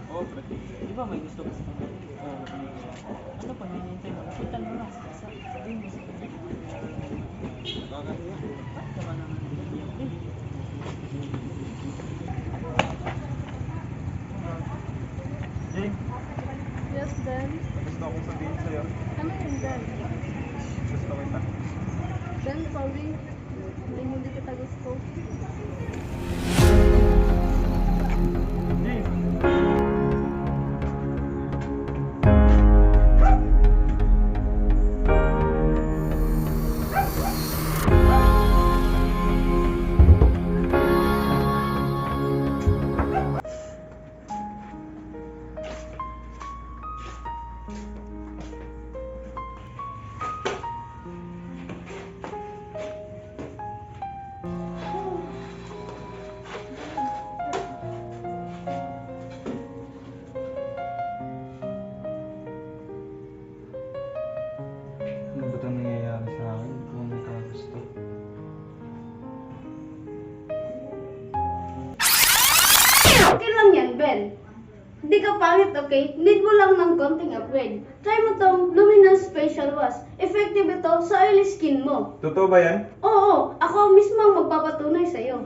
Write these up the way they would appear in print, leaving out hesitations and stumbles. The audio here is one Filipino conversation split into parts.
Oo, pre. Di ba may gusto ka sa kanya? Oo. Ano pa, hinihintay mo? Lapitan mo lang. Sabihin mo sa kanya. Bakit nga? Ba't naman naman bigyan, pre? Jane, Yes, Ben. gusto akong sabihin sa'yo. Ano yun, Ben? Gusto kita. Ben, sorry. Hindi kita gusto. Jane! Ano ba ito nangyayari sa akin kung nagkagusto? Okay lang yan, Ben. Hindi ka pangit, okay? Need mo lang ng konting upgrade. Try mo tong Luminous Facial Wash. Effective ito sa oily skin mo. Totoo ba yan? Oo, ako mismo ang magpapatunay sa'yo.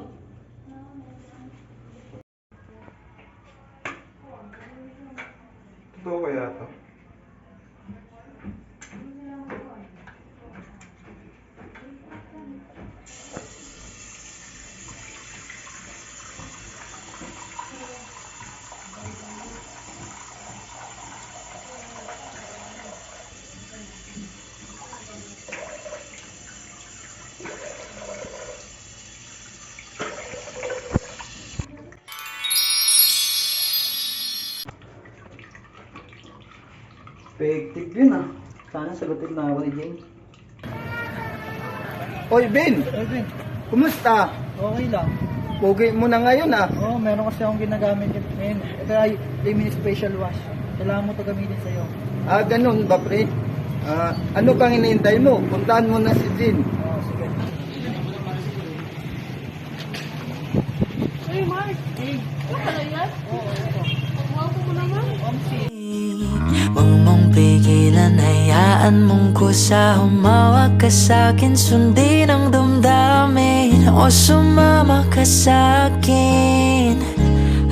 Totoo kaya ito? Effective yun ah. Sana sagutin na ako ni Jane. Oy, Ben! Hey, Ben. Kumusta? Okay lang. Pogi mo na ngayon ah. Oo, meron kasi akong ginagamit ngayon. Ito ay Luminous Facial Wash. Kailangan mo ito gamitin sa'yo. Ah, ganun ba, pre? Ano pang hinihintay mo? Puntahan mo na si Jean. Oo, sige. Hey, Mark! Hey, Ano pala yan? oo, ito. Wapo mo naman. Huwag mong pigilan, hayaan mong kusa. Humawak ka sa'kin, sundin ang damdamin. O sumama ka sa'kin,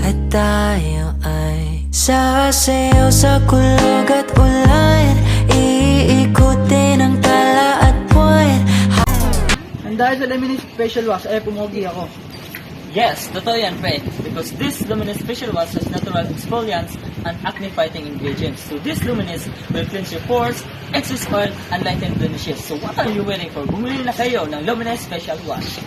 at tayo ay sasayaw sa kulog at ulan. Iikutin ang tala at buwan. And dahil sa Luminous Facial Wash, ay pumogi ako. Yes, totoo yan, pre. Because this Luminous Facial Wash has natural exfoliants and acne-fighting ingredients. So this Luminous will cleanse your pores, excess oil, and lighten blemishes. So what are you waiting for? Bumili na kayo ng Luminous Facial Wash.